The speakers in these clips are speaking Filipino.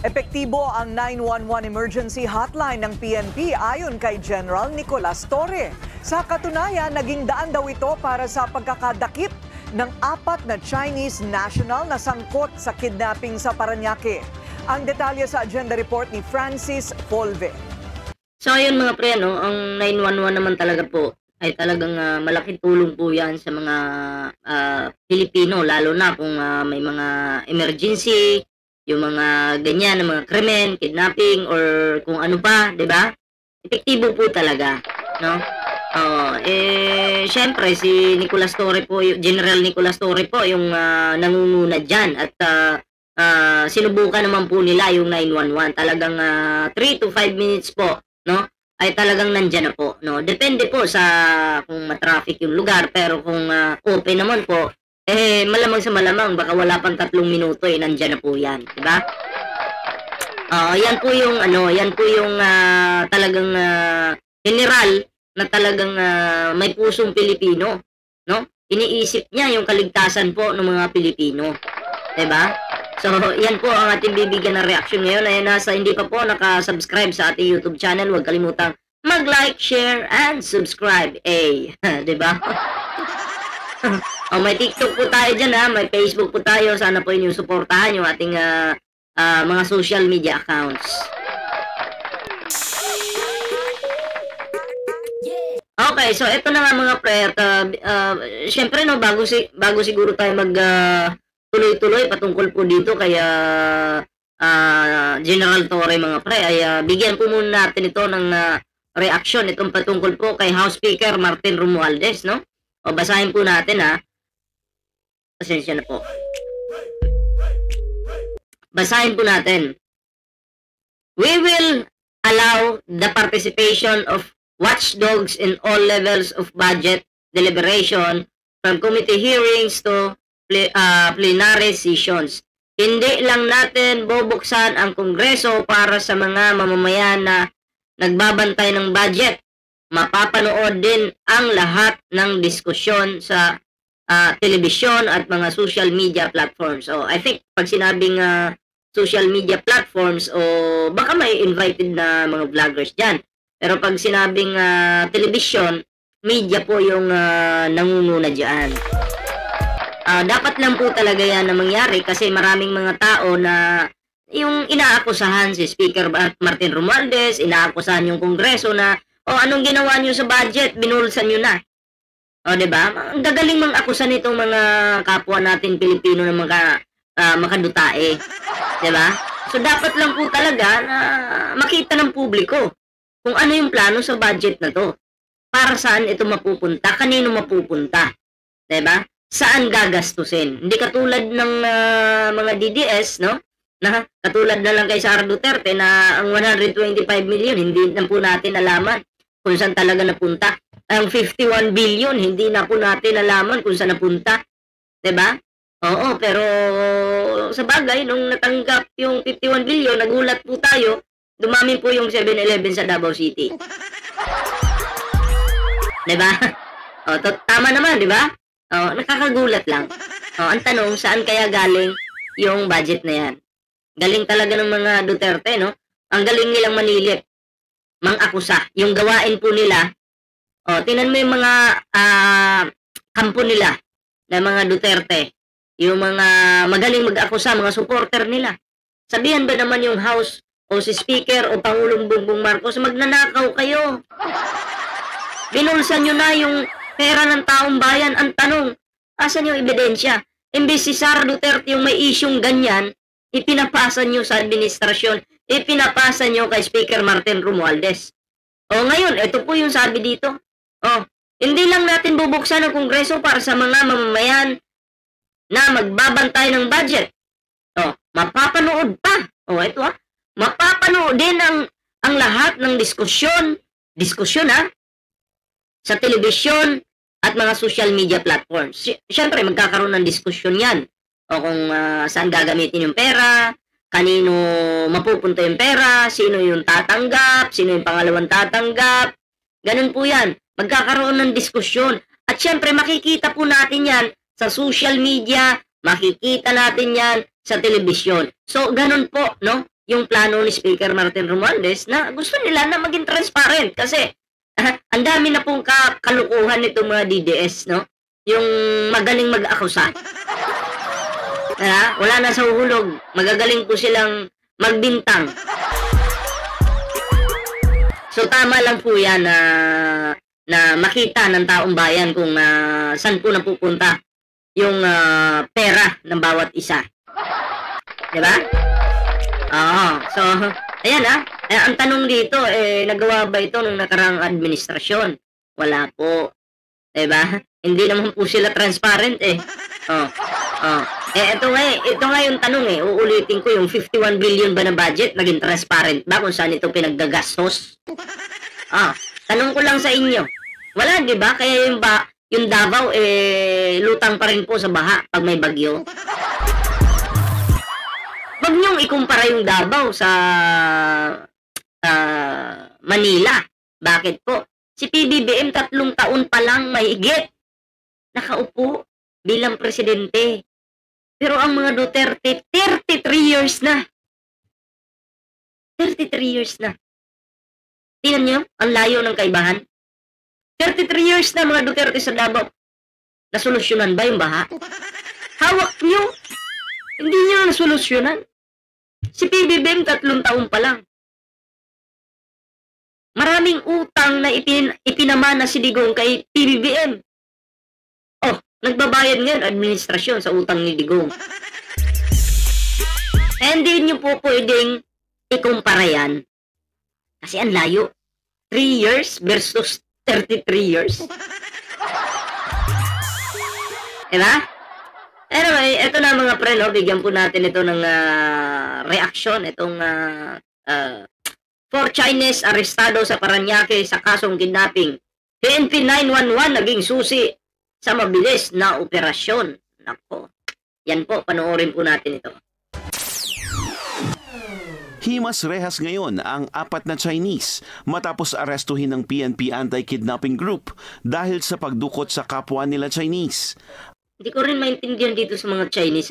Epektibo ang 911 emergency hotline ng PNP ayon kay General Nicolas Torre. Sa katunayan, naging daan daw ito para sa pagkakadakip ng 4 na Chinese national na sangkot sa kidnapping sa Parañaque. Ang detalye sa agenda report ni Francis Polve. So ayun mga pre, ang 911 naman talaga po ay talagang malaking tulong po yan sa mga Pilipino, lalo na kung may mga emergency, yung mga ganyan, mga krimen, kidnapping, or kung ano pa, di ba? Epektibo po talaga, no? Syempre, si Nicolas Torre po, General Nicolas Torre po, yung nangunguna dyan. At sinubukan naman po nila yung 911. Talagang 3 to 5 minutes po, no? Ay talagang nandyan na po, no? Depende po sa kung matraffic yung lugar, pero kung open naman po, malamang sa malamang, baka wala pang 3 minuto, nandyan na po yan, di ba? Yan po yung, talagang general na talagang may pusong Pilipino, no? Iniisip niya yung kaligtasan po ng mga Pilipino, di ba? So, yan po ang ating bibigyan ng reaction ngayon. Ay nasa hindi pa po nakasubscribe sa ating YouTube channel, huwag kalimutang mag-like, share, and subscribe. Di ba? May TikTok po tayo dyan, may Facebook po tayo. Sana po inyong suportahan yung ating mga social media accounts. Okay, so ito na nga mga pre. Syempre, bago siguro tayo tuloy-tuloy patungkol po dito kaya General Torre mga pre, ay bigyan po muna natin ito ng reaction itong patungkol po kay House Speaker Martin Romualdez, no? Basahin po natin Pasensya na po. Basahin po natin. We will allow the participation of watchdogs in all levels of budget deliberation from committee hearings to plenary sessions. Hindi lang natin bubuksan ang Kongreso para sa mga mamamayan na nagbabantay ng budget. Mapapanood din ang lahat ng diskusyon sa telebisyon at mga social media platforms. So, I think pag sinabing social media platforms, baka may invited na mga vloggers dyan. Pero pag sinabing telebisyon, media po yung nangunguna dyan. Dapat lang po talaga yan na mangyari kasi maraming mga tao na yung inaakusahan si Speaker Martin Romualdez, inaakusahan yung Kongreso na anong ginawa niyo sa budget? Binulsan niyo na. Diba? Ang gagaling mang akusan itong mga kapwa natin Pilipino na makadutae. Diba? So, dapat lang po talaga na makita ng publiko kung ano yung plano sa budget na to. Para saan ito mapupunta? Kanino mapupunta? Diba? Saan gagastusin? Hindi katulad ng mga DDS, no? Na katulad na lang kay Sara Duterte na ang 125 million, hindi na po natin alaman kung saan talaga napunta. Ang 51 billion, hindi na po natin alaman kung saan napunta. Diba? Oo, pero sa bagay, nung natanggap yung 51 billion, nagulat po tayo, dumami po yung 7-Eleven sa Davao City. Diba? Tama naman, diba? Nakakagulat lang. Ang tanong, saan kaya galing yung budget na yan? Galing talaga ng mga Duterte, no? Ang galing nilang manilip. Mang-akusa. Yung gawain po nila, tingnan mo yung mga kampo nila na mga Duterte. Yung mga magaling mag-akusa, mga supporter nila. Sabihan ba naman yung House o si Speaker o Pangulong Bongbong Marcos, magnanakaw kayo. Binulsan nyo na yung pera ng taong bayan. Ang tanong, asan yung ebidensya? Imbes si Sara Duterte yung may isyong ganyan, ipinapasa nyo sa administrasyon, ipinapasa nyo kay Speaker Martin Romualdez. Ngayon, ito po yung sabi dito. Hindi lang natin bubuksan ang Kongreso para sa mga mamamayan na magbabantay ng budget. Mapapanood pa. Ito mapapanood din ang lahat ng diskusyon sa telebisyon at mga social media platforms. Siyempre, magkakaroon ng diskusyon yan. Kung saan gagamitin yung pera, kanino mapupunta yung pera, sino yung tatanggap, sino yung pangalawang tatanggap. Ganun po yan. Magkakaroon ng diskusyon. At syempre, makikita po natin yan sa social media, makikita natin yan sa telebisyon. So, ganun po, no? yung plano ni Speaker Martin Romualdez na gusto nila na maging transparent kasi ang dami na pong kalukuhan nitong mga DDS, no? Yung magaling mag-akusa. Wala na sa uhulog. Magagaling po silang magbintang. So tama lang po yan na makita ng taong bayan kung saan po napupunta yung pera ng bawat isa. Diba? Oo. So, ayan ang tanong dito, nagawa ba ito nung nakarang administrasyon? Wala po. Diba? Hindi naman po sila transparent ito nga yung tanong uulitin ko, yung 51 billion ba na budget, naging transparent ba kung saan ito pinaggagastos? Tanong ko lang sa inyo. Wala, di ba? Kaya yung Davao, lutang pa rin po sa baha pag may bagyo. Huwag niyong ikumpara yung Davao sa Manila. Bakit po? Si PBBM 3 taon pa lang mahigit nakaupo bilang presidente. Pero ang mga Duterte, 33 years na. 33 years na. Tingnan niyo, ang layo ng kaibahan. 33 years na mga Duterte sa Davao. Nasolusyonan ba yung baha? Hawak niyo. Hindi niyo nasolusyonan. Si PBBM 3 taon pa lang. Maraming utang na ipinamana si Digong kay PBBM. Nagbabayad ngayon administrasyon sa utang ni Digong. Hindi niyo po pwedeng ikumpara yan. Kasi ang layo. 3 years versus 33 years. Diba? Anyway, eto na mga pre, no? Bigyan po natin ito ng reaction. Itong 4 Chinese arestado sa Parañaque sa kasong kidnapping. PNP 911 naging susi sa mabilis na operasyon. Nako. Yan po, panoorin po natin ito. Himas rehas ngayon ang 4 na Chinese matapos arestuhin ng PNP Anti-Kidnapping Group dahil sa pagdukot sa kapwa nila Chinese. Hindi ko rin maintindihan dito sa mga Chinese,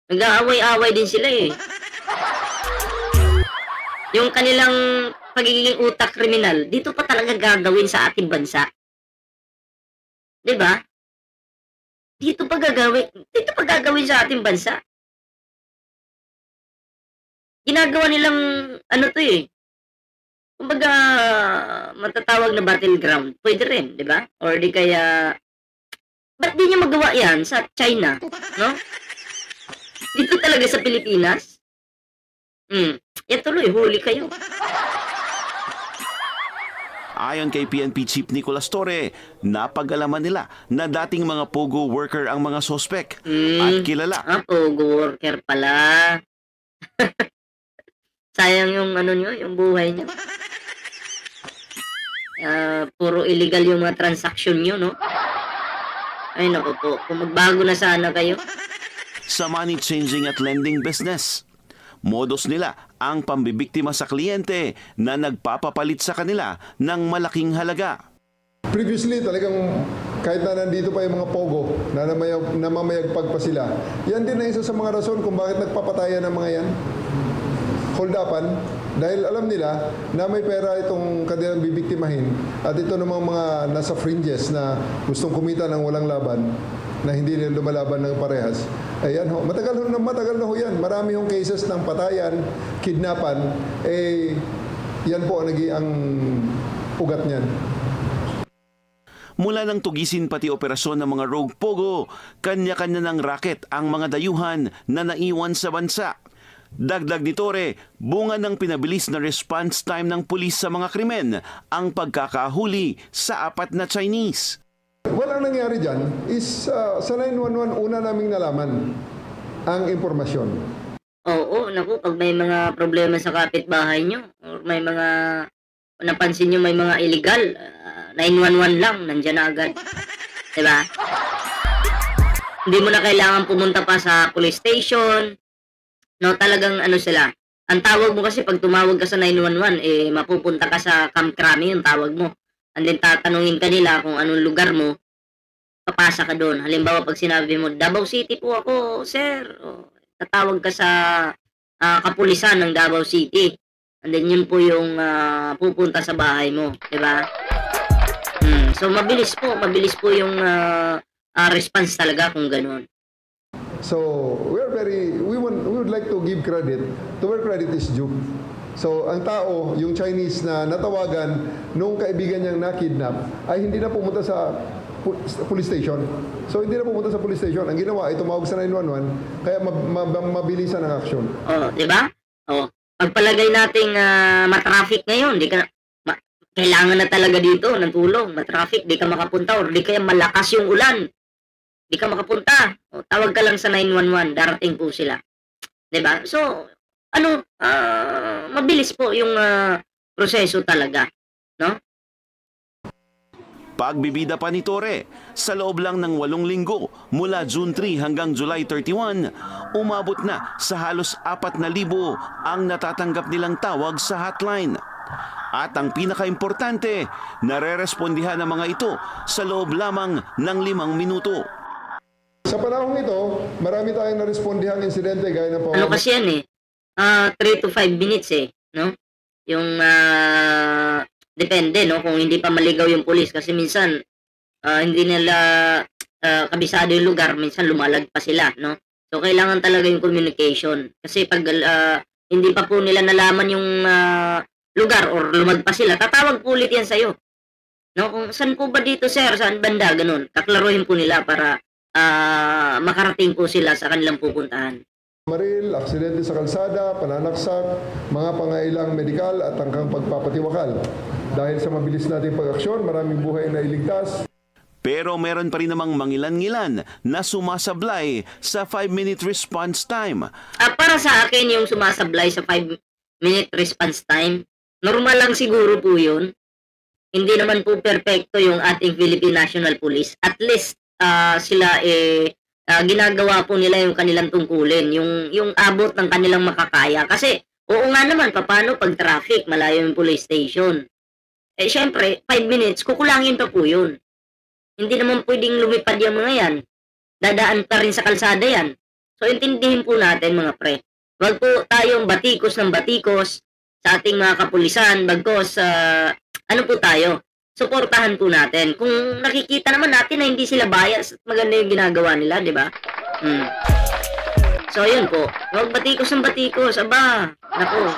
Nag-aaway-aaway din sila Yung kanilang pagiging utak kriminal, dito pa talaga gagawin sa ating bansa. Diba? Dito pa gagawin sa ating bansa. Ginagawa nilang kumbaga matatawag na battleground. Pwede rin, di ba? Or di kaya ba't di niya magawa yan sa China, no? Dito talaga sa Pilipinas. Yan tuloy, huli kayo. Ayon kay PNP Chief Nicolas Torre, napag-alaman nila na dating mga Pogo worker ang mga sospek at kilala. Pogo worker pala. Sayang yung yung buhay niyo. Puro illegal yung mga transaction niyo, no? Ay naku po, kung magbago na sana kayo. Sa money changing at lending business, modus nila ang pambibiktima sa kliyente na nagpapapalit sa kanila ng malaking halaga. Previously, talagang kahit na nandito pa yung mga pogo na namamayagpag pa sila, yan din ang isa sa mga rason kung bakit nagpapatayan ng mga yan. Hold-upan, dahil alam nila na may pera itong kanilang bibiktimahin at ito namang mga nasa fringes na gustong kumita ng walang laban, na hindi nila lumalaban ng parehas. Ayan ho, matagal na ho yan. Marami hong cases ng patayan, kidnapan, yan po ang ugat niyan. Mula nang tugisin pati operasyon ng mga rogue pogo, kanya-kanya ng racket ang mga dayuhan na naiwan sa bansa. Dagdag ni Torre, bunga ng pinabilis na response time ng pulis sa mga krimen ang pagkakahuli sa 4 na Chinese. Ang nangyari dyan is sa 911 una naming nalaman ang impormasyon. Oo, naku, pag may mga problema sa kapitbahay nyo, or may mga napansin nyo may mga illegal, 911 lang, nandyan na agad. Diba? Hindi mo na kailangan pumunta pa sa police station. No, talagang sila. Ang tawag mo kasi pag tumawag ka sa 911, mapupunta ka sa Camp Crame, yung tawag mo. And then tatanungin ka nila kung anong lugar mo, papasa ka doon. Halimbawa, pag sinabi mo, Davao City po ako, sir. O, tatawag ka sa kapulisan ng Davao City. And then yun po yung pupunta sa bahay mo, 'di ba? So mabilis po yung response talaga kung gano'n. So we would like to give credit to where credit is due. So ang tao, yung Chinese na natawagan nung kaibigan niyang nakidnap ay hindi na pumunta sa police station. So hindi na pumunta sa police station. Ang ginawa ay tumawag sa 911 kaya mabilisan ang aksyon. Oh, 'di ba? Oh, pagpalagay nating ma-traffic ngayon, kailangan na talaga dito ng tulong, ma-traffic, di ka makapunta or di kaya malakas yung ulan. Di ka makapunta. O, tawag ka lang sa 911, darating po sila. 'Di ba? So, mabilis po yung proseso talaga, no? Pagbibida pa ni Torre, sa loob lang ng 8 linggo mula June 3 hanggang July 31, umabot na sa halos 4,000 ang natatanggap nilang tawag sa hotline. At ang pinakaimportante, nare-respondihan ng mga ito sa loob lamang ng 5 minuto. Sa panahong ito, marami tayong narespondihang insidente gaya ng Ano kasi yan 3 to 5 minutes no? Yung depende, no, kung hindi pa maligaw yung pulis kasi minsan hindi nila kabisado yung lugar, minsan lumalag pa sila, no? So kailangan talaga yung communication kasi pag hindi pa po nila nalaman yung lugar or lumagpas sila, tatawag po ulit yan sa'yo, no? Kung saan po ba dito, sir, saan banda, ganun, kaklaruhin po nila para makarating po sila sa kanilang pupuntahan. Maril, aksidente sa kalsada, pananaksak, mga pangailang medikal at hanggang pagpapatiwakal. Dahil sa mabilis nating pag-aksyon, maraming buhay na iligtas. Pero meron pa rin namang mangilan-ngilan na sumasablay sa 5-minute response time. Para sa akin, yung sumasablay sa 5-minute response time, normal lang siguro po yun. Hindi naman po perfecto yung ating Philippine National Police. At least sila ginagawa po nila yung kanilang tungkulin, yung abot ng kanilang makakaya. Kasi, oo nga naman, paano pag traffic, malayo yung police station? Syempre, 5 minutes, kukulangin pa po yun. Hindi naman pwedeng lumipad yung mga yan. Dadaan pa rin sa kalsada yan. So, intindihin po natin mga pre. Wag po tayong batikos ng batikos sa ating mga kapulisan, bagkos, ano po tayo? Suportahan po natin. Kung nakikita naman natin na hindi sila bias at maganda yung ginagawa nila, di ba? So, yun po. Huwag batikos ng batikos. Aba, naku.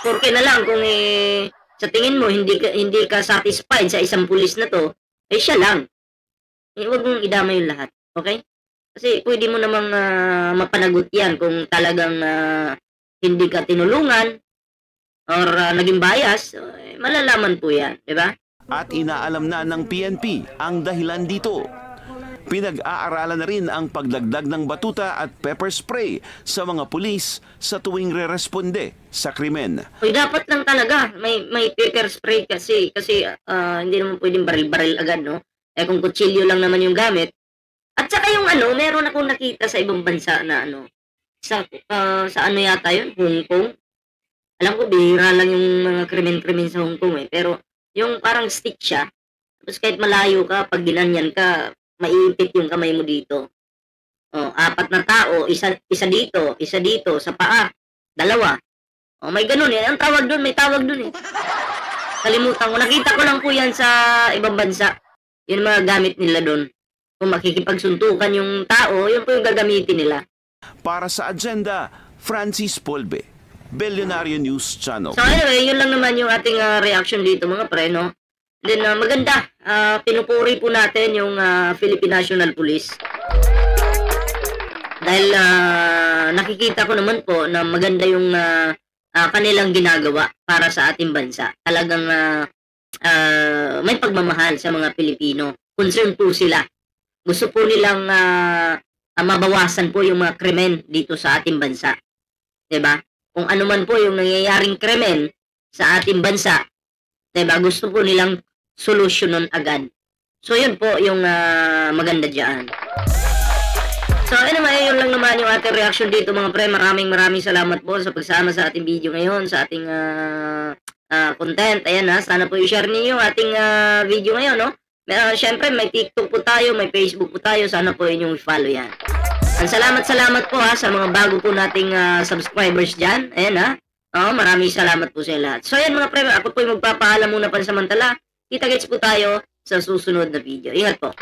Porque na lang kung sa tingin mo hindi ka satisfied sa isang pulis na to, siya lang. Huwag mong idama yung lahat. Okay? Kasi pwede mo namang mapanagot yan kung talagang hindi ka tinulungan or naging bias, malalaman po yan, di ba? At inaalam na ng PNP ang dahilan dito. Pinag-aaralan na rin ang pagdagdag ng batuta at pepper spray sa mga pulis sa tuwing re-responde sa krimen. Dapat lang talaga may pepper spray kasi hindi naman pwedeng baril-baril agad, no? Kung kutsilyo lang naman yung gamit. At saka yung meron akong nakita sa ibang bansa na sa ano yata yun, Hong Kong. Alam ko, bihira lang yung mga krimen-krimen sa Hong Kong pero yung parang stick siya, tapos kahit malayo ka, pag ginanyan ka, maiipit yung kamay mo dito. 4 na tao, isa dito, sa paa, 2. May ganun ang tawag doon, may tawag doon Kalimutan ko, nakita ko lang po yan sa ibang bansa. Yun mga gamit nila doon. Kung makikipagsuntukan yung tao, yun po yung gagamitin nila. Para sa agenda, Francis Polbe, Billionaire News Channel. So anyway, yun lang naman yung ating reaction dito mga pre, no? Then maganda, pinupuri po natin yung Philippine National Police. Dahil nakikita ko naman po na maganda yung kanilang ginagawa para sa ating bansa. Talagang may pagmamahal sa mga Pilipino. Concern po sila. Gusto po nilang mabawasan po yung mga krimen dito sa ating bansa. 'Di ba? Kung ano man po yung nangyayaring krimen sa ating bansa, 'di ba? Gusto po nilang solusyonon agad. So yun po yung maganda diyan. So anyway, yun lang naman yung ating reaction dito mga pre. Maraming salamat po sa pagsama sa ating video ngayon, sa ating content. Ayan sana po i-share niyo yung ating video ngayon, no? Siyempre may TikTok po tayo, may Facebook po tayo. Sana po inyong i-follow yan. Salamat po ha sa mga bago po nating subscribers dyan. Ayan ha. Maraming salamat po sa lahat. So ayan mga pre, ako po yung magpapaalam muna pansamantala. Kita-kits po tayo sa susunod na video. Ingat po.